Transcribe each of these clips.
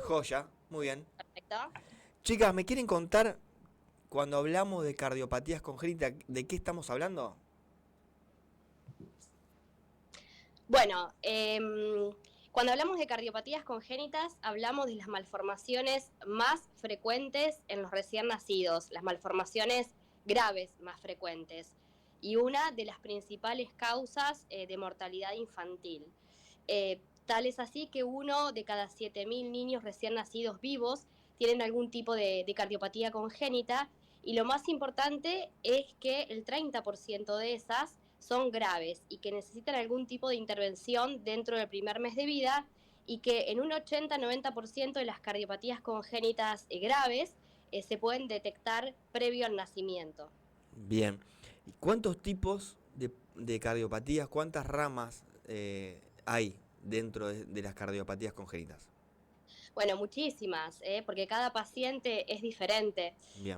Joya, muy bien. Perfecto. Chicas, ¿me quieren contar cuando hablamos de cardiopatías congénitas, de qué estamos hablando? Bueno, cuando hablamos de cardiopatías congénitas, hablamos de las malformaciones más frecuentes en los recién nacidos, las malformaciones graves más frecuentes, y una de las principales causas de mortalidad infantil. Tal es así que uno de cada 7.000 niños recién nacidos vivos tienen algún tipo de cardiopatía congénita, y lo más importante es que el 30% de esas son graves y que necesitan algún tipo de intervención dentro del primer mes de vida, y que en un 80-90% de las cardiopatías congénitas graves se pueden detectar previo al nacimiento. Bien. ¿Y cuántos tipos de cardiopatías, cuántas ramas hay dentro de las cardiopatías congénitas? Bueno, muchísimas, porque cada paciente es diferente. Bien.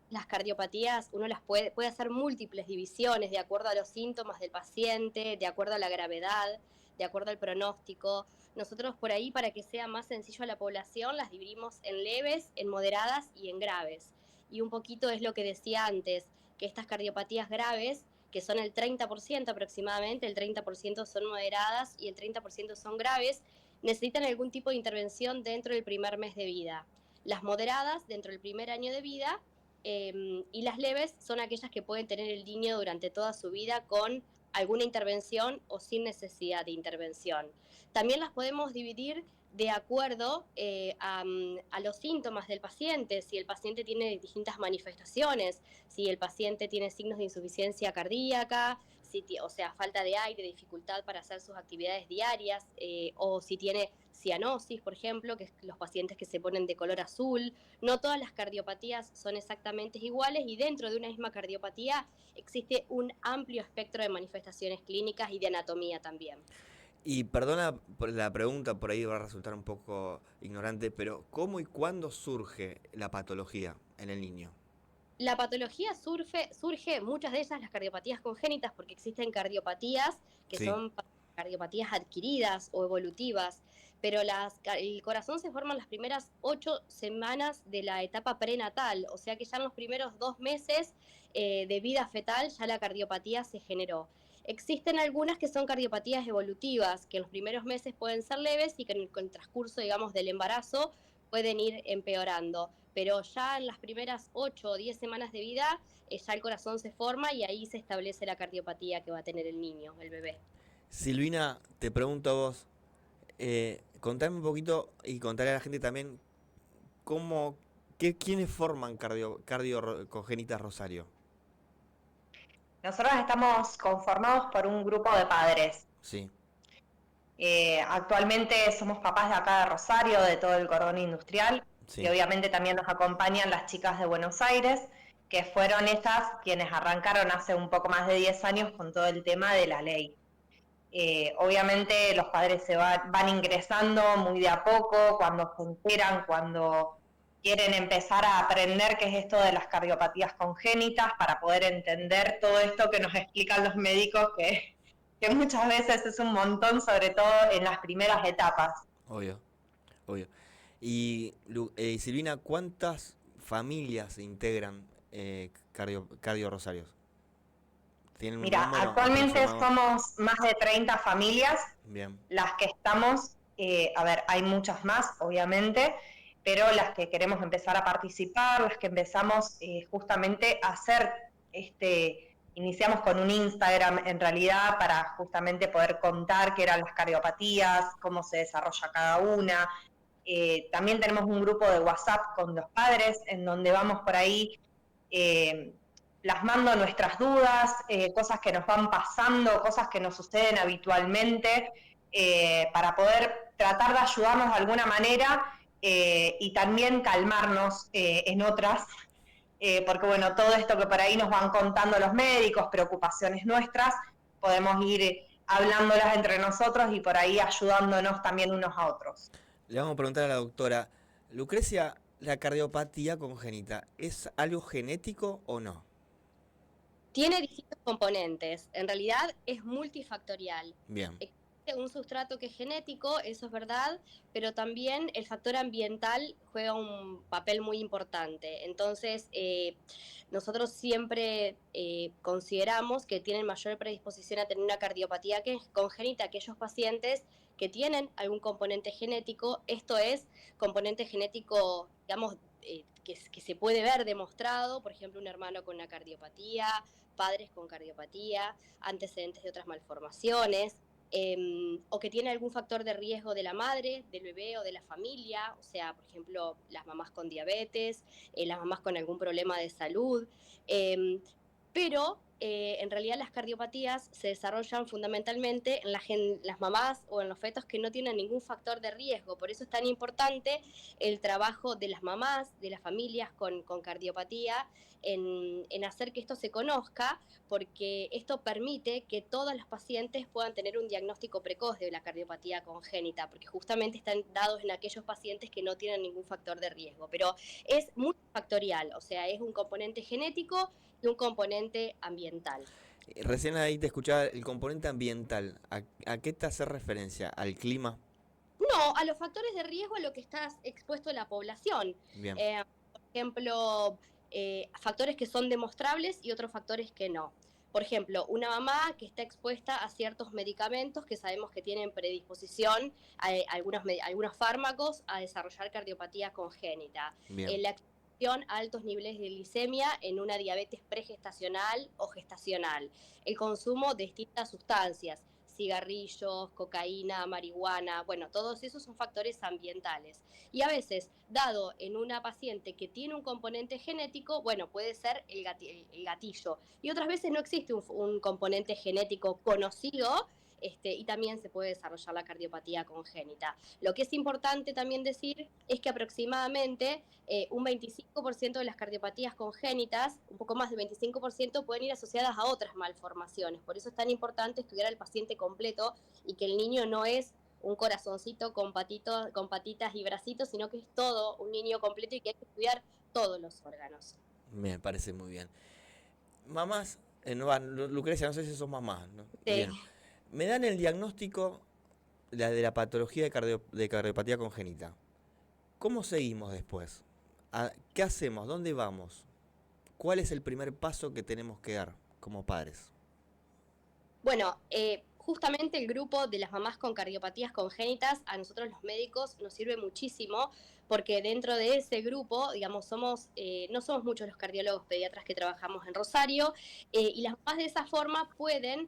Las cardiopatías uno las puede hacer múltiples divisiones de acuerdo a los síntomas del paciente, de acuerdo a la gravedad, de acuerdo al pronóstico. Nosotros por ahí, para que sea más sencillo a la población, las dividimos en leves, en moderadas y en graves. Y un poquito es lo que decía antes, que estas cardiopatías graves, que son el 30% aproximadamente, el 30% son moderadas y el 30% son graves, necesitan algún tipo de intervención dentro del primer mes de vida. Las moderadas dentro del primer año de vida, y las leves son aquellas que pueden tener el niño durante toda su vida con alguna intervención o sin necesidad de intervención. También las podemos dividir de acuerdo a los síntomas del paciente, si el paciente tiene distintas manifestaciones, si el paciente tiene signos de insuficiencia cardíaca, o sea, falta de aire, dificultad para hacer sus actividades diarias, o si tiene cianosis, por ejemplo, que es los pacientes que se ponen de color azul. No todas las cardiopatías son exactamente iguales, y dentro de una misma cardiopatía existe un amplio espectro de manifestaciones clínicas y de anatomía también. Y perdona por la pregunta, por ahí va a resultar un poco ignorante, pero ¿cómo y cuándo surge la patología en el niño? La patología surge, muchas de ellas las cardiopatías congénitas, porque existen cardiopatías que Sí. son cardiopatías adquiridas o evolutivas, pero el corazón se forma en las primeras 8 semanas de la etapa prenatal, o sea que ya en los primeros 2 meses de vida fetal ya la cardiopatía se generó. Existen algunas que son cardiopatías evolutivas, que en los primeros meses pueden ser leves y que con el transcurso, digamos, del embarazo pueden ir empeorando, pero ya en las primeras 8 o 10 semanas de vida ya el corazón se forma y ahí se establece la cardiopatía que va a tener el niño, el bebé. Silvina, te pregunto a vos, contame un poquito y contarle a la gente también cómo, quiénes forman Congénitas Rosario. Nosotros estamos conformados por un grupo de padres. Sí, Actualmente somos papás de acá de Rosario, de todo el cordón industrial, y sí. obviamente también nos acompañan las chicas de Buenos Aires, que fueron ellas quienes arrancaron hace un poco más de 10 años con todo el tema de la ley. Obviamente los padres van ingresando muy de a poco, cuando se enteran, cuando quieren empezar a aprender qué es esto de las cardiopatías congénitas, para poder entender todo esto que nos explican los médicos, que muchas veces es un montón, sobre todo en las primeras etapas. Obvio, obvio. Y Silvina, ¿cuántas familias se integran Cardio Rosarios? ¿Tienen un Mira, número actualmente aproximado? somos más de 30 familias Bien, las que estamos, a ver, hay muchas más, obviamente, pero las que queremos empezar a participar, las que empezamos justamente a hacer, iniciamos con un Instagram en realidad para justamente poder contar qué eran las cardiopatías, cómo se desarrolla cada una. También tenemos un grupo de WhatsApp con los padres en donde vamos por ahí eh, plasmando nuestras dudas, cosas que nos van pasando, cosas que nos suceden habitualmente, para poder tratar de ayudarnos de alguna manera, y también calmarnos en otras, porque bueno, todo esto que por ahí nos van contando los médicos, preocupaciones nuestras, podemos ir hablándolas entre nosotros y por ahí ayudándonos también unos a otros. le vamos a preguntar a la doctora, Lucrecia, ¿la cardiopatía congénita es algo genético o no? Tiene distintos componentes, en realidad es multifactorial. Bien, un sustrato que es genético, eso es verdad, pero también el factor ambiental juega un papel muy importante. Entonces, nosotros siempre consideramos que tienen mayor predisposición a tener una cardiopatía congénita aquellos pacientes que tienen algún componente genético, esto es, componente genético, digamos, que se puede ver demostrado, por ejemplo, un hermano con una cardiopatía, padres con cardiopatía, antecedentes de otras malformaciones, o que tiene algún factor de riesgo de la madre, del bebé o de la familia, o sea, por ejemplo, las mamás con diabetes, las mamás con algún problema de salud, pero en realidad las cardiopatías se desarrollan fundamentalmente en las mamás o en los fetos que no tienen ningún factor de riesgo. Por eso es tan importante el trabajo de las mamás, de las familias con cardiopatía, en hacer que esto se conozca, porque esto permite que todos los pacientes puedan tener un diagnóstico precoz de la cardiopatía congénita, porque justamente están dados en aquellos pacientes que no tienen ningún factor de riesgo. Pero es multifactorial, o sea, es un componente genético y un componente ambiental. Recién ahí te escuchaba el componente ambiental. ¿A qué te hace referencia? ¿Al clima? No, a los factores de riesgo a lo que está expuesto la población. Bien. Por ejemplo, factores que son demostrables y otros factores que no. Por ejemplo, una mamá que está expuesta a ciertos medicamentos que sabemos que tienen predisposición a algunos fármacos a desarrollar cardiopatía congénita. Bien. La exposición a altos niveles de glicemia en una diabetes pregestacional o gestacional. El consumo de distintas sustancias, cigarrillos, cocaína, marihuana, bueno, todos esos son factores ambientales. Y a veces, dado en una paciente que tiene un componente genético, bueno, puede ser el gatillo. Y otras veces no existe un componente genético conocido, y también se puede desarrollar la cardiopatía congénita. Lo que es importante también decir es que aproximadamente un 25% de las cardiopatías congénitas, un poco más del 25%, pueden ir asociadas a otras malformaciones. Por eso es tan importante estudiar al paciente completo y que el niño no es un corazoncito con patitas y bracitos, sino que es todo un niño completo y que hay que estudiar todos los órganos. Me parece muy bien. Mamás, no, Lucrecia, no sé si sos mamá, ¿no? Sí. Bien. Me dan el diagnóstico de la patología de cardiopatía congénita. ¿Cómo seguimos después? ¿Qué hacemos? ¿Dónde vamos? ¿Cuál es el primer paso que tenemos que dar como padres? Bueno, justamente el grupo de las mamás con cardiopatías congénitas, a nosotros los médicos nos sirve muchísimo, porque dentro de ese grupo, digamos, no somos muchos los cardiólogos pediatras que trabajamos en Rosario, y las mamás de esa forma pueden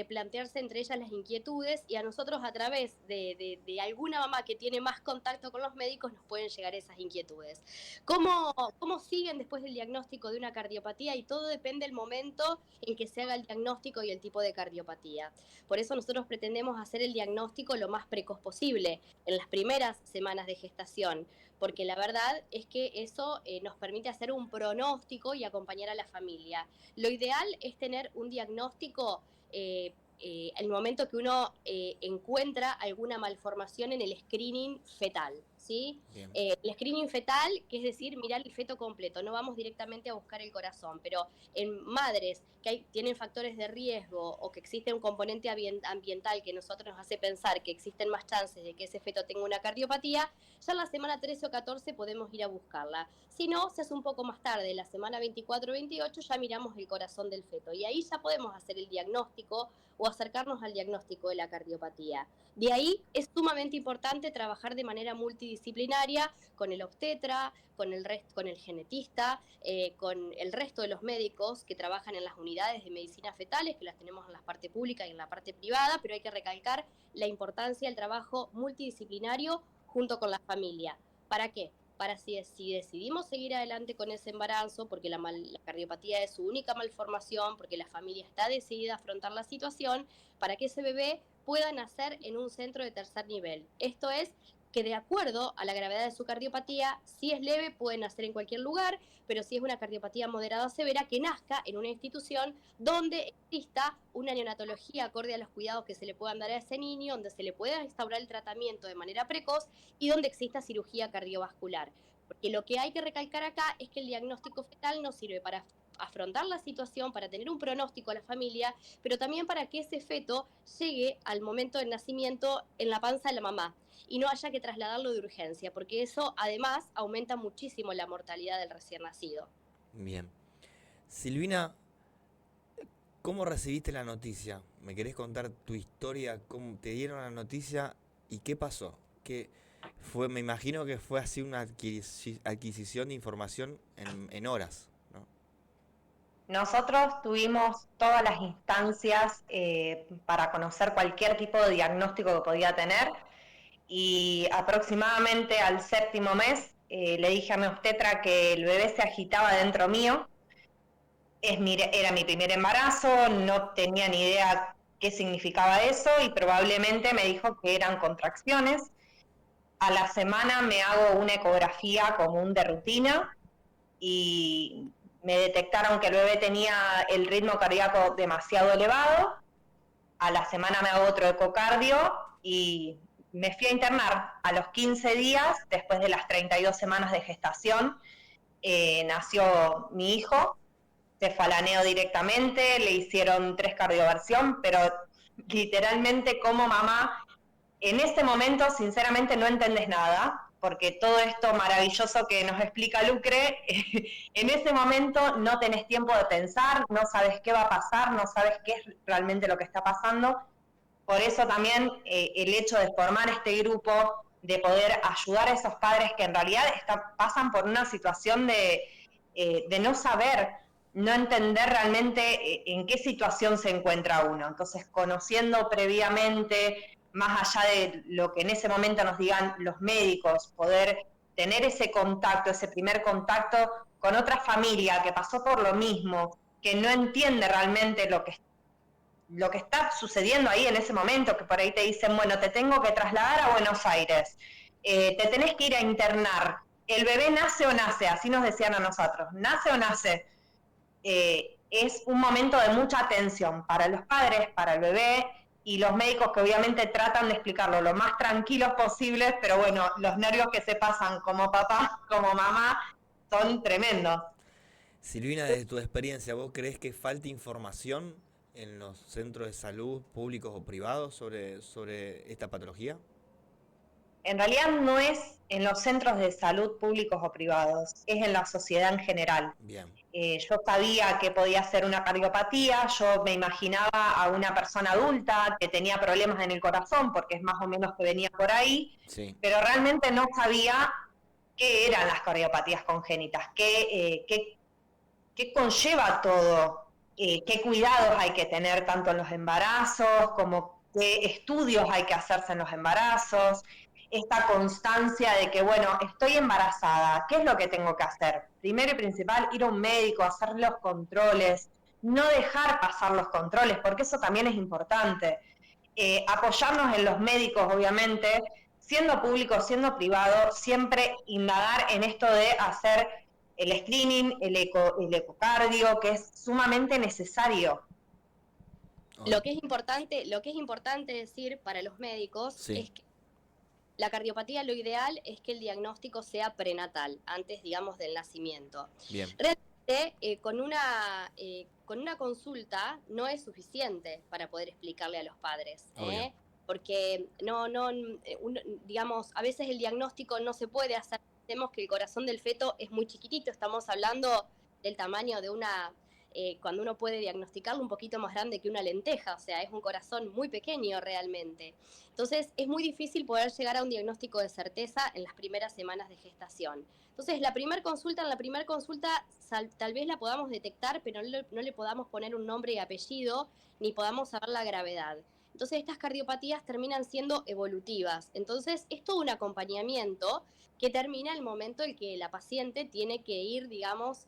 plantearse entre ellas las inquietudes, y a nosotros a través de alguna mamá que tiene más contacto con los médicos nos pueden llegar esas inquietudes. ¿Cómo siguen después del diagnóstico de una cardiopatía? Y todo depende del momento en que se haga el diagnóstico y el tipo de cardiopatía. Por eso nosotros pretendemos hacer el diagnóstico lo más precoz posible, en las primeras semanas de gestación, porque la verdad es que eso nos permite hacer un pronóstico y acompañar a la familia. Lo ideal es tener un diagnóstico el momento que uno encuentra alguna malformación en el screening fetal, ¿sí? El screening fetal, que es decir, mirar el feto completo, no vamos directamente a buscar el corazón, pero en madres que tienen factores de riesgo o que existe un componente ambiental que nosotros nos hace pensar que existen más chances de que ese feto tenga una cardiopatía, ya en la semana 13 o 14 podemos ir a buscarla. Si no, se hace un poco más tarde, la semana 24 o 28 ya miramos el corazón del feto y ahí ya podemos hacer el diagnóstico o acercarnos al diagnóstico de la cardiopatía. De ahí es sumamente importante trabajar de manera multidisciplinaria con el obstetra, con el genetista, con el resto de los médicos que trabajan en las unidades de medicina fetales, que las tenemos en la parte pública y en la parte privada, pero hay que recalcar la importancia del trabajo multidisciplinario junto con la familia. ¿Para qué? Para si decidimos seguir adelante con ese embarazo, porque la cardiopatía es su única malformación, porque la familia está decidida a afrontar la situación, para que ese bebé pueda nacer en un centro de tercer nivel. Esto es que de acuerdo a la gravedad de su cardiopatía, si es leve puede nacer en cualquier lugar, pero si es una cardiopatía moderada o severa, que nazca en una institución donde exista una neonatología acorde a los cuidados que se le puedan dar a ese niño, donde se le pueda instaurar el tratamiento de manera precoz y donde exista cirugía cardiovascular. Porque lo que hay que recalcar acá es que el diagnóstico fetal no sirve para afrontar la situación, para tener un pronóstico a la familia, pero también para que ese feto llegue al momento del nacimiento en la panza de la mamá y no haya que trasladarlo de urgencia, porque eso además aumenta muchísimo la mortalidad del recién nacido. Bien. Silvina, ¿cómo recibiste la noticia? ¿Me querés contar tu historia? ¿Cómo te dieron la noticia y qué pasó? ¿Qué fue? Me imagino que fue así una adquisición de información en horas, ¿no? Nosotros tuvimos todas las instancias para conocer cualquier tipo de diagnóstico que podía tener y aproximadamente al 7º mes le dije a mi obstetra que el bebé se agitaba dentro mío. Era mi primer embarazo, no tenía ni idea qué significaba eso y probablemente me dijo que eran contracciones. A la semana me hago una ecografía común de rutina y me detectaron que el bebé tenía el ritmo cardíaco demasiado elevado. A la semana me hago otro ecocardio y me fui a internar. A los 15 días, después de las 32 semanas de gestación, nació mi hijo. Se falaneó directamente, le hicieron 3 cardioversión, pero literalmente como mamá, en este momento sinceramente no entendés nada, porque todo esto maravilloso que nos explica Lucre, en ese momento no tenés tiempo de pensar, no sabes qué va a pasar, no sabes qué es realmente lo que está pasando. Por eso también el hecho de formar este grupo, de poder ayudar a esos padres que en realidad pasan por una situación de no saber, no entender realmente en qué situación se encuentra uno. Entonces, conociendo previamente, más allá de lo que en ese momento nos digan los médicos, poder tener ese contacto, ese primer contacto con otra familia que pasó por lo mismo, que no entiende realmente lo que está sucediendo ahí en ese momento, que por ahí te dicen, bueno, te tengo que trasladar a Buenos Aires, te tenés que ir a internar, el bebé nace o nace, así nos decían a nosotros, nace o nace. Es un momento de mucha tensión para los padres, para el bebé y los médicos que obviamente tratan de explicarlo lo más tranquilos posibles, pero bueno, los nervios que se pasan como papá, como mamá, son tremendos. Silvina, desde tu experiencia, ¿vos creés que falta información en los centros de salud públicos o privados sobre esta patología? En realidad no es en los centros de salud públicos o privados, es en la sociedad en general. Bien, Yo sabía que podía ser una cardiopatía, yo me imaginaba a una persona adulta que tenía problemas en el corazón, porque es más o menos que venía por ahí, sí. pero realmente no sabía qué eran las cardiopatías congénitas, qué conlleva todo, qué cuidados hay que tener tanto en los embarazos como qué estudios hay que hacerse en los embarazos, esta constancia de que, bueno, estoy embarazada, ¿qué es lo que tengo que hacer? Primero y principal, ir a un médico, hacer los controles, no dejar pasar los controles, porque eso también es importante. Apoyarnos en los médicos, obviamente, siendo público, siendo privado, siempre indagar en esto de hacer el screening, el ecocardio, que es sumamente necesario. Lo que es importante decir para los médicos Sí, es que la cardiopatía, lo ideal es que el diagnóstico sea prenatal, antes, digamos, del nacimiento. bien, Realmente, con una consulta no es suficiente para poder explicarle a los padres, obvio. porque digamos, a veces el diagnóstico no se puede hacer. Vemos que el corazón del feto es muy chiquitito, estamos hablando del tamaño de cuando uno puede diagnosticarlo un poquito más grande que una lenteja, o sea, es un corazón muy pequeño realmente. Entonces, es muy difícil poder llegar a un diagnóstico de certeza en las primeras semanas de gestación. Entonces, en la primera consulta tal vez la podamos detectar, pero no le podamos poner un nombre y apellido, ni podamos saber la gravedad. Entonces, estas cardiopatías terminan siendo evolutivas. Entonces, es todo un acompañamiento que termina el momento en que la paciente tiene que ir, digamos,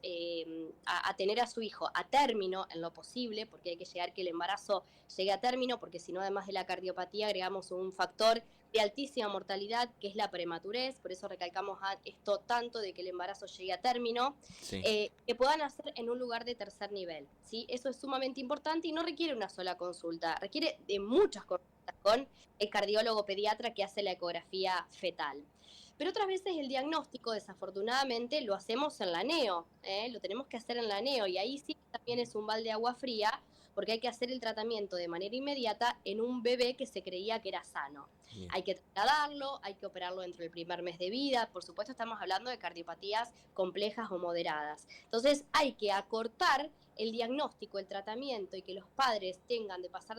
a tener a su hijo a término en lo posible, porque hay que llegar que el embarazo llegue a término, porque si no, además de la cardiopatía, agregamos un factor de altísima mortalidad, que es la prematurez, por eso recalcamos esto tanto de que el embarazo llegue a término, Sí. que puedan hacer en un lugar de tercer nivel, ¿sí? Eso es sumamente importante y no requiere una sola consulta, requiere de muchas consultas con el cardiólogo pediatra que hace la ecografía fetal. Pero otras veces el diagnóstico, desafortunadamente, lo hacemos en la neo, lo tenemos que hacer en la neo, y ahí sí también es un balde de agua fría, porque hay que hacer el tratamiento de manera inmediata en un bebé que se creía que era sano. Bien. Hay que trasladarlo, hay que operarlo dentro del primer mes de vida, por supuesto estamos hablando de cardiopatías complejas o moderadas. Entonces hay que acortar el diagnóstico, el tratamiento, y que los padres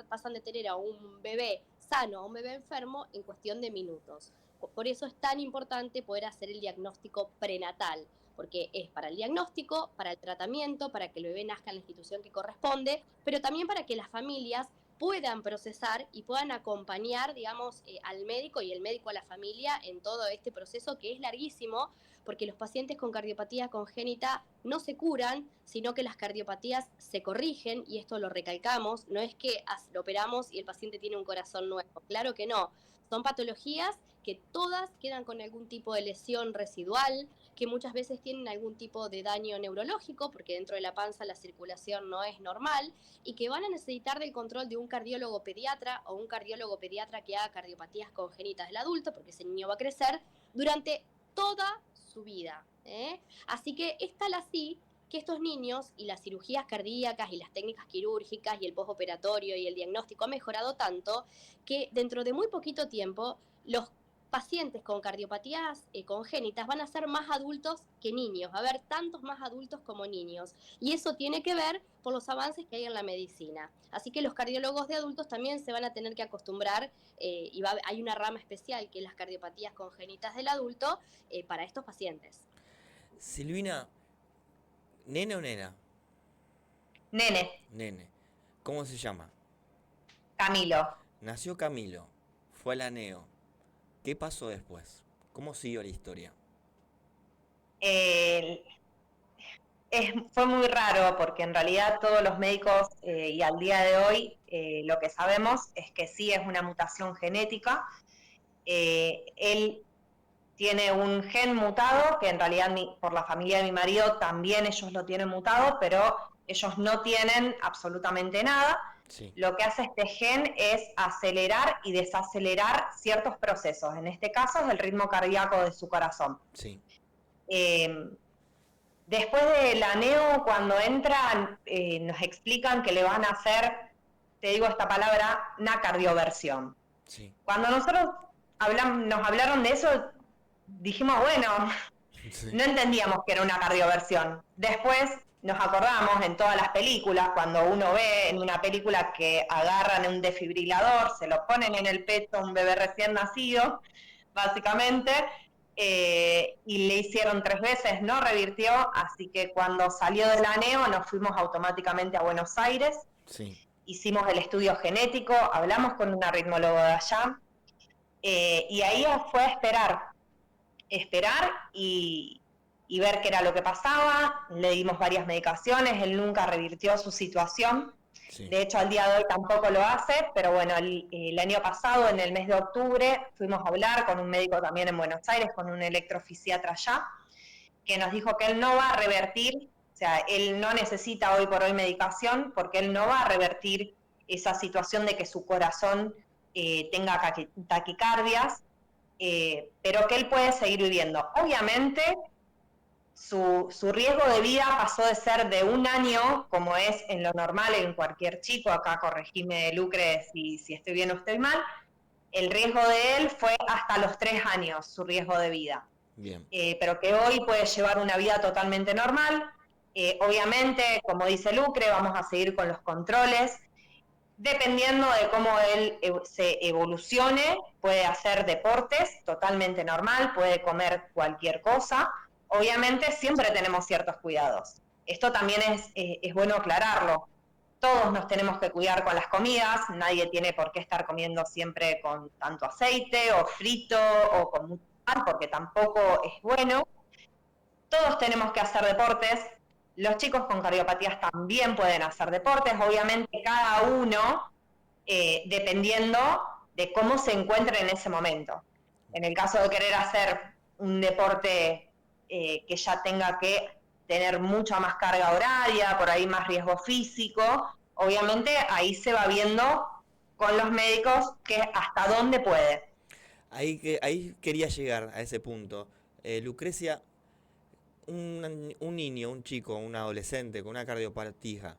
pasan de tener a un bebé sano a un bebé enfermo en cuestión de minutos. Por eso es tan importante poder hacer el diagnóstico prenatal, porque es para el diagnóstico, para el tratamiento, para que el bebé nazca en la institución que corresponde, pero también para que las familias puedan procesar y puedan acompañar, digamos, al médico y el médico a la familia en todo este proceso que es larguísimo, porque los pacientes con cardiopatía congénita no se curan, sino que las cardiopatías se corrigen, y esto lo recalcamos, no es que lo operamos y el paciente tiene un corazón nuevo, claro que no, son patologías que todas quedan con algún tipo de lesión residual, que muchas veces tienen algún tipo de daño neurológico, porque dentro de la panza la circulación no es normal, y que van a necesitar del control de un cardiólogo pediatra o un cardiólogo pediatra que haga cardiopatías congénitas del adulto, porque ese niño va a crecer durante toda su vida. Así que es tal así que estos niños y las cirugías cardíacas y las técnicas quirúrgicas y el postoperatorio y el diagnóstico ha mejorado tanto que dentro de muy poquito tiempo los pacientes con cardiopatías congénitas van a ser más adultos que niños, va a haber tantos más adultos como niños, y eso tiene que ver por los avances que hay en la medicina. Así que los cardiólogos de adultos también se van a tener que acostumbrar, hay una rama especial que es las cardiopatías congénitas del adulto para estos pacientes. Silvina, ¿nene o nena? Nene. Nene. ¿Cómo se llama? Camilo. Nació Camilo, fue a la neo. ¿Qué pasó después? ¿Cómo siguió la historia? Fue muy raro, porque en realidad todos los médicos y al día de hoy lo que sabemos es que sí es una mutación genética. Él tiene un gen mutado, que en realidad por la familia de mi marido también ellos lo tienen mutado, pero ellos no tienen absolutamente nada. Sí. Lo que hace este gen es acelerar y desacelerar ciertos procesos. En este caso es el ritmo cardíaco de su corazón. Sí. Después de la neo, cuando entran, nos explican que le van a hacer, te digo esta palabra, una cardioversión. Sí. Cuando nosotros nos hablaron de eso, dijimos, bueno, sí, no entendíamos que era una cardioversión. Después nos acordamos en todas las películas, cuando uno ve en una película que agarran un desfibrilador, se lo ponen en el pecho a un bebé recién nacido, básicamente, y le hicieron 3 veces, no revirtió, así que cuando salió de la neo nos fuimos automáticamente a Buenos Aires, sí, hicimos el estudio genético, hablamos con un arritmólogo de allá, y ahí fue a esperar y ver qué era lo que pasaba. Le dimos varias medicaciones, él nunca revirtió su situación, sí. De hecho al día de hoy tampoco lo hace, pero bueno, el año pasado, en el mes de octubre, fuimos a hablar con un médico también en Buenos Aires, con un electrofisiatra allá, que nos dijo que él no va a revertir, o sea, él no necesita hoy por hoy medicación, porque él no va a revertir esa situación de que su corazón tenga taquicardias, pero que él puede seguir viviendo. Obviamente, su riesgo de vida pasó de ser de 1 año, como es en lo normal en cualquier chico, acá corregime, Lucre, si estoy bien o estoy mal, el riesgo de él fue hasta los 3 años, su riesgo de vida. Bien. Pero que hoy puede llevar una vida totalmente normal. Obviamente, como dice Lucre, vamos a seguir con los controles. Dependiendo de cómo él se evolucione, puede hacer deportes totalmente normal, puede comer cualquier cosa. Obviamente siempre tenemos ciertos cuidados. Esto también es bueno aclararlo. Todos nos tenemos que cuidar con las comidas, nadie tiene por qué estar comiendo siempre con tanto aceite o frito o con mucho pan, porque tampoco es bueno. Todos tenemos que hacer deportes. Los chicos con cardiopatías también pueden hacer deportes, obviamente cada uno dependiendo de cómo se encuentre en ese momento. En el caso de querer hacer un deporte que ya tenga que tener mucha más carga horaria, por ahí más riesgo físico, obviamente ahí se va viendo con los médicos que hasta dónde puede. Ahí quería llegar a ese punto. Lucrecia, un niño, un chico, un adolescente con una cardiopatía,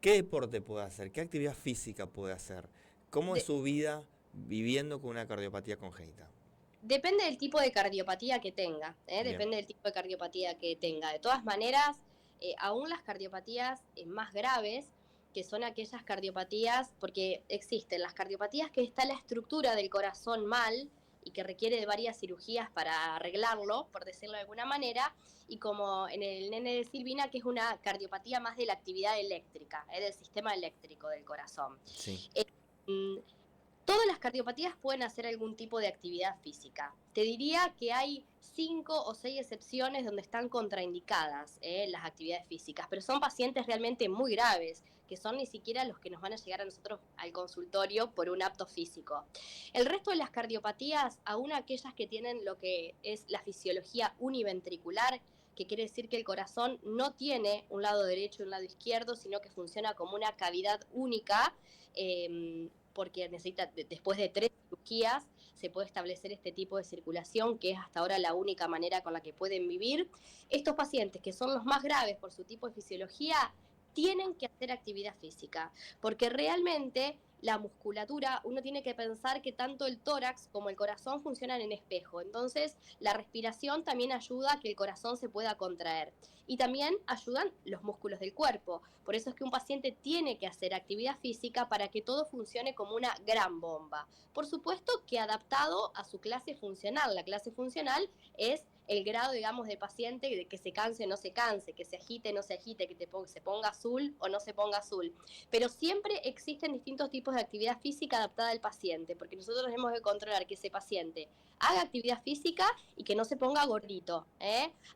¿qué deporte puede hacer? ¿Qué actividad física puede hacer? ¿Cómo es su vida viviendo con una cardiopatía congénita? Depende del tipo de cardiopatía que tenga, depende del tipo de cardiopatía que tenga. De todas maneras, aún las cardiopatías más graves, que son aquellas cardiopatías, porque existen las cardiopatías que está la estructura del corazón mal y que requiere de varias cirugías para arreglarlo, por decirlo de alguna manera, y como en el nene de Silvina, que es una cardiopatía más de la actividad eléctrica, del sistema eléctrico del corazón. Sí. Todas las cardiopatías pueden hacer algún tipo de actividad física. Te diría que hay 5 o 6 excepciones donde están contraindicadas las actividades físicas, pero son pacientes realmente muy graves, que son ni siquiera los que nos van a llegar a nosotros al consultorio por un apto físico. El resto de las cardiopatías, aún aquellas que tienen lo que es la fisiología univentricular, que quiere decir que el corazón no tiene un lado derecho y un lado izquierdo, sino que funciona como una cavidad única, porque necesita, después de 3 cirugías, se puede establecer este tipo de circulación, que es hasta ahora la única manera con la que pueden vivir. Estos pacientes, que son los más graves por su tipo de fisiología, tienen que hacer actividad física, porque realmente la musculatura, uno tiene que pensar que tanto el tórax como el corazón funcionan en espejo, entonces la respiración también ayuda a que el corazón se pueda contraer y también ayudan los músculos del cuerpo, por eso es que un paciente tiene que hacer actividad física para que todo funcione como una gran bomba, por supuesto que adaptado a su clase funcional. La clase funcional es el grado, digamos, de paciente, de que se canse o no se canse, que se agite o no se agite, que se ponga azul o no se ponga azul. Pero siempre existen distintos tipos de actividad física adaptada al paciente, porque nosotros tenemos que controlar que ese paciente haga actividad física y que no se ponga gordito.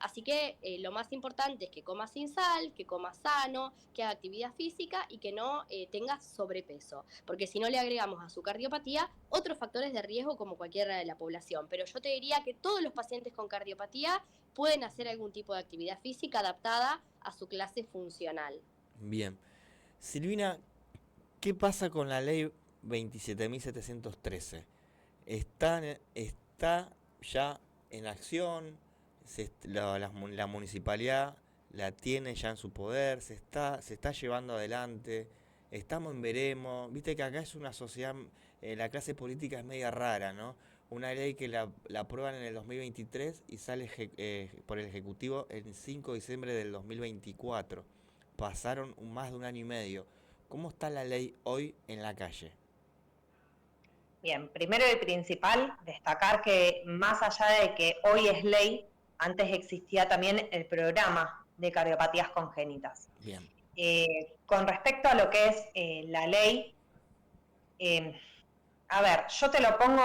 Así que lo más importante es que coma sin sal, que coma sano, que haga actividad física y que no tenga sobrepeso, porque si no le agregamos a su cardiopatía otros factores de riesgo como cualquiera de la población. Pero yo te diría que todos los pacientes con cardiopatía pueden hacer algún tipo de actividad física adaptada a su clase funcional. Bien. Silvina, ¿qué pasa con la ley 27.713? ¿Está ya en acción? La municipalidad la tiene ya en su poder, se está llevando adelante, estamos en veremos. Viste que acá es una sociedad, la clase política es media rara, ¿no? Una ley que la aprueban en el 2023 y sale por el Ejecutivo el 5 de diciembre del 2024. Pasaron más de un año y medio. ¿Cómo está la ley hoy en la calle? Bien, primero y principal, destacar que más allá de que hoy es ley, antes existía también el programa de cardiopatías congénitas. Bien. Con respecto a lo que es la ley, a ver, yo te lo pongo,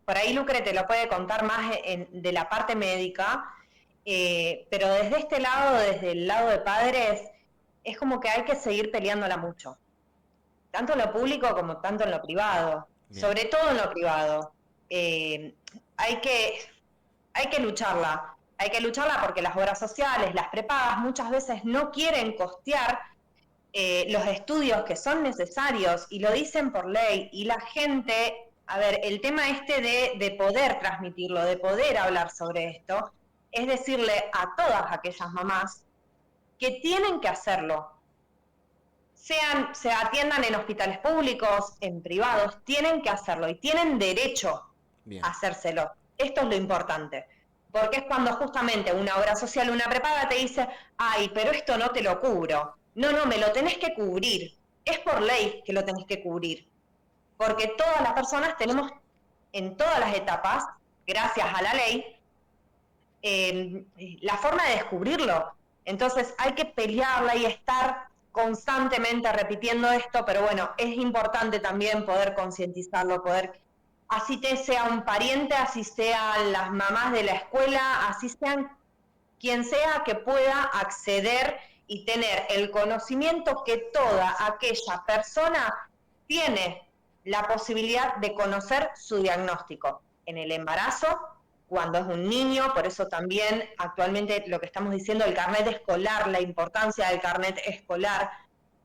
por ahí Lucre te lo puede contar más de la parte médica, pero desde este lado, desde el lado de padres, es como que hay que seguir peleándola mucho, tanto en lo público como tanto en lo privado. Bien. Sobre todo en lo privado. Hay que lucharla. Hay que lucharla porque las obras sociales, las prepagas, muchas veces no quieren costear los estudios que son necesarios y lo dicen por ley. Y la gente, a ver, el tema este de poder transmitirlo, de poder hablar sobre esto, es decirle a todas aquellas mamás que tienen que hacerlo. Se atiendan en hospitales públicos, en privados, tienen que hacerlo y tienen derecho a hacérselo. Esto es lo importante, porque es cuando justamente una obra social, una prepaga te dice, ay, pero esto no te lo cubro. No, me lo tenés que cubrir. Es por ley que lo tenés que cubrir, porque todas las personas tenemos en todas las etapas, gracias a la ley, la forma de descubrirlo. Entonces hay que pelearla y estar constantemente repitiendo esto, pero bueno, es importante también poder concientizarlo, así te sea un pariente, así sean las mamás de la escuela, así sean quien sea que pueda acceder y tener el conocimiento que toda aquella persona tiene la posibilidad de conocer su diagnóstico en el embarazo, cuando es un niño, por eso también actualmente lo que estamos diciendo, el carnet escolar, la importancia del carnet escolar,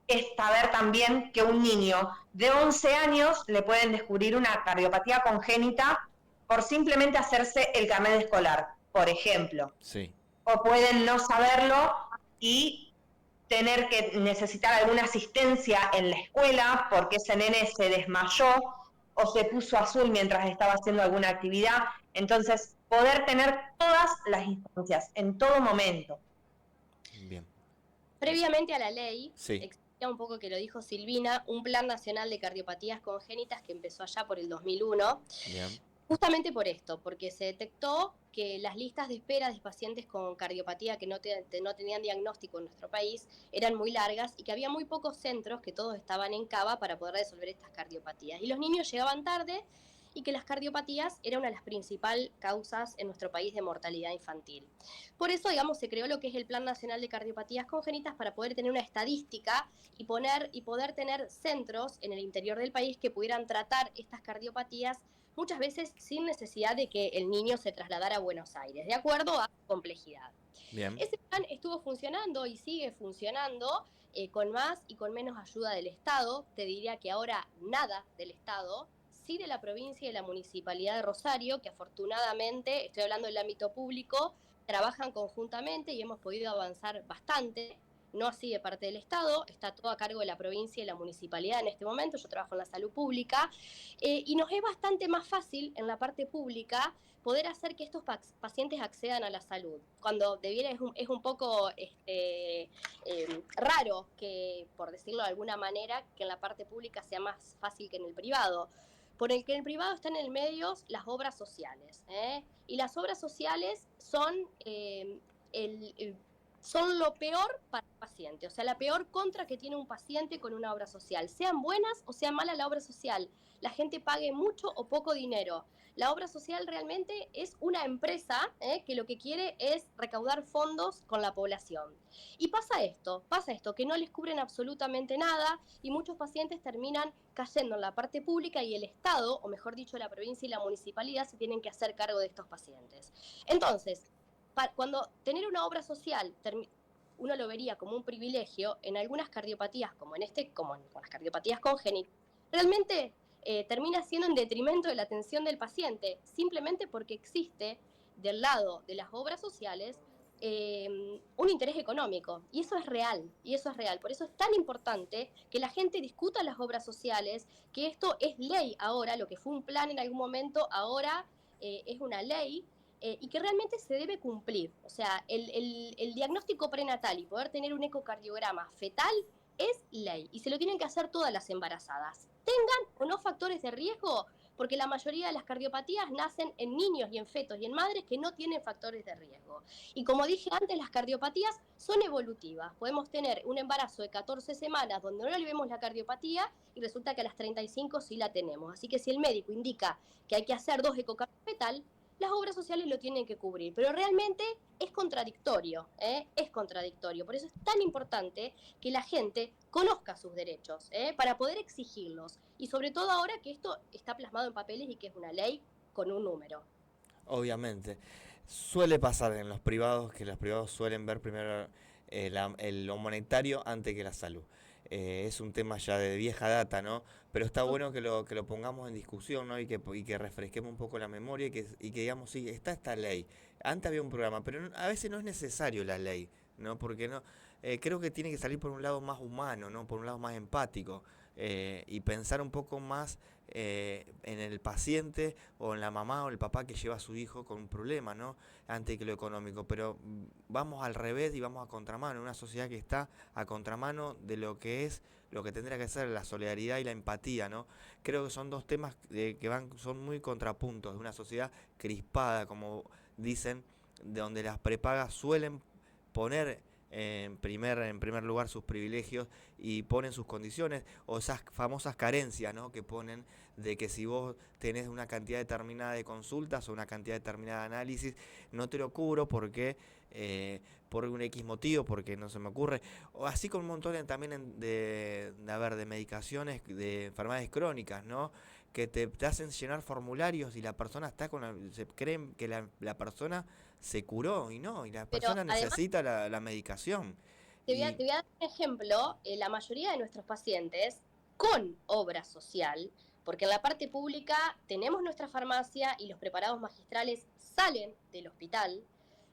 es saber también que un niño de 11 años le pueden descubrir una cardiopatía congénita por simplemente hacerse el carnet escolar, por ejemplo. Sí. O pueden no saberlo y tener que necesitar alguna asistencia en la escuela porque ese nene se desmayó o se puso azul mientras estaba haciendo alguna actividad. Entonces, poder tener todas las instancias en todo momento. Bien. Previamente a la ley, Sí. existía un poco que lo dijo Silvina, un Plan Nacional de Cardiopatías Congénitas que empezó allá por el 2001. Bien. Justamente por esto, porque se detectó que las listas de espera de pacientes con cardiopatía que no tenían diagnóstico en nuestro país eran muy largas y que había muy pocos centros, que todos estaban en Cava, para poder resolver estas cardiopatías. Y los niños llegaban tarde y que las cardiopatías eran una de las principales causas en nuestro país de mortalidad infantil. Por eso, digamos, se creó lo que es el Plan Nacional de Cardiopatías Congénitas para poder tener una estadística y poder tener centros en el interior del país que pudieran tratar estas cardiopatías muchas veces sin necesidad de que el niño se trasladara a Buenos Aires, de acuerdo a complejidad. Bien. Ese plan estuvo funcionando y sigue funcionando con más y con menos ayuda del Estado. Te diría que ahora nada del Estado, sí de la provincia y de la municipalidad de Rosario, que afortunadamente, estoy hablando del ámbito público, trabajan conjuntamente y hemos podido avanzar bastante. No así de parte del Estado, está todo a cargo de la provincia y la municipalidad en este momento. Yo trabajo en la salud pública y nos es bastante más fácil en la parte pública poder hacer que estos pacientes accedan a la salud. Cuando debiera es un poco raro que, por decirlo de alguna manera, que en la parte pública sea más fácil que en el privado. Por el que en el privado están en el medio las obras sociales. Y las obras sociales son son lo peor para el paciente, o sea, la peor contra que tiene un paciente con una obra social. Sean buenas o sea mala la obra social, la gente pague mucho o poco dinero. La obra social realmente es una empresa que lo que quiere es recaudar fondos con la población. Y pasa esto, que no les cubren absolutamente nada y muchos pacientes terminan cayendo en la parte pública y el Estado, o mejor dicho, la provincia y la municipalidad se tienen que hacer cargo de estos pacientes. Entonces, cuando tener una obra social uno lo vería como un privilegio, en algunas cardiopatías, como con las cardiopatías congénitas, realmente termina siendo en detrimento de la atención del paciente, simplemente porque existe del lado de las obras sociales un interés económico, y eso es real, por eso es tan importante que la gente discuta las obras sociales, que esto es ley ahora, lo que fue un plan en algún momento, ahora es una ley, y que realmente se debe cumplir. O sea, el diagnóstico prenatal y poder tener un ecocardiograma fetal es ley, y se lo tienen que hacer todas las embarazadas, tengan o no factores de riesgo, porque la mayoría de las cardiopatías nacen en niños y en fetos y en madres que no tienen factores de riesgo. Y como dije antes, las cardiopatías son evolutivas. Podemos tener un embarazo de 14 semanas donde no le vemos la cardiopatía y resulta que a las 35 sí la tenemos. Así que si el médico indica que hay que hacer 2 ecocardiogramas fetal, las obras sociales lo tienen que cubrir, pero realmente es contradictorio, es contradictorio. Por eso es tan importante que la gente conozca sus derechos, para poder exigirlos. Y sobre todo ahora que esto está plasmado en papeles y que es una ley con un número. Obviamente. Suele pasar en los privados que los privados suelen ver primero lo monetario antes que la salud. Es un tema ya de vieja data, ¿no? Pero está bueno que lo pongamos en discusión, ¿no? Y que refresquemos un poco la memoria y que digamos, sí, está esta ley. Antes había un programa, pero a veces no es necesario la ley, ¿no? Porque no creo que tiene que salir por un lado más humano, ¿no? Por un lado más empático. Y pensar un poco más en el paciente o en la mamá o el papá que lleva a su hijo con un problema, ¿no? Antes que lo económico. Pero vamos al revés y vamos a contramano. Una sociedad que está a contramano de lo que es, lo que tendría que ser la solidaridad y la empatía, ¿no? Creo que son dos temas son muy contrapuntos de una sociedad crispada, como dicen, de donde las prepagas suelen poner en primer lugar sus privilegios y ponen sus condiciones, o esas famosas carencias, ¿no? Que ponen de que si vos tenés una cantidad determinada de consultas o una cantidad determinada de análisis, no te lo cubro porque por un X motivo, porque no se me ocurre, o así con un montón también de medicaciones, de enfermedades crónicas, ¿no? Que te hacen llenar formularios y la persona está se creen que la persona se curó y no, y la persona necesita la medicación. Te voy a dar un ejemplo. La mayoría de nuestros pacientes con obra social Porque en la parte pública tenemos nuestra farmacia y los preparados magistrales salen del hospital,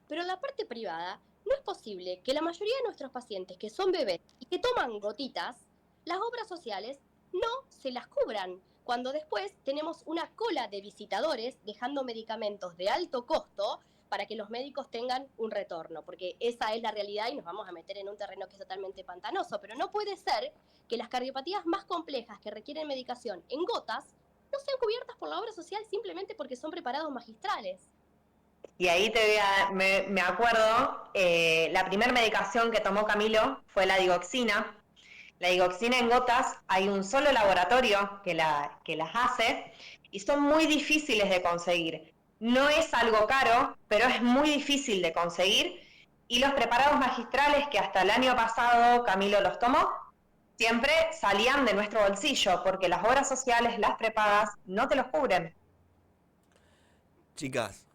pero en la parte privada no es posible que la mayoría de nuestros pacientes que son bebés y que toman gotitas, las obras sociales no se las cubran, cuando después tenemos una cola de visitadores dejando medicamentos de alto costo para que los médicos tengan un retorno, porque esa es la realidad y nos vamos a meter en un terreno que es totalmente pantanoso, pero no puede ser que las cardiopatías más complejas que requieren medicación en gotas no sean cubiertas por la obra social simplemente porque son preparados magistrales. Y ahí me acuerdo, la primera medicación que tomó Camilo fue la digoxina. La digoxina en gotas, hay un solo laboratorio que las hace y son muy difíciles de conseguir. No es algo caro, pero es muy difícil de conseguir. Y los preparados magistrales que hasta el año pasado Camilo los tomó, siempre salían de nuestro bolsillo, porque las obras sociales, las prepagas, no te los cubren. Chicas,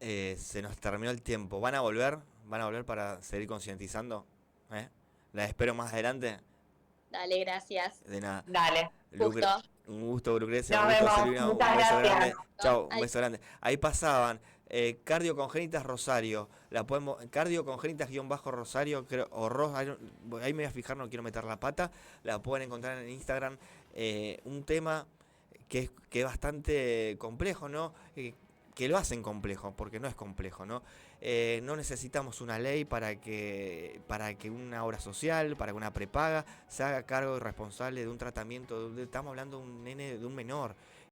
se nos terminó el tiempo. ¿Van a volver? ¿Van a volver para seguir concientizando? ¿Eh? ¿Las espero más adelante? Dale, gracias. De nada. Dale. Gusto. Un gusto, Lucrecia. Nos Un gusto, vemos. Silvina. Un Muchas beso gracias. grande. Chao, un Ay. beso grande. Ahí pasaban. Cardiocongénitas Rosario. La podemos. Cardiocongénitas-Rosario. Creo, o ahí me voy a fijar, no quiero meter la pata. La pueden encontrar en Instagram. Un tema que es bastante complejo, ¿no? Que lo hacen complejo, porque no es complejo, ¿no? No necesitamos una ley para que una obra social, para que una prepaga se haga cargo y responsable de un tratamiento. Estamos hablando de un nene, de un menor.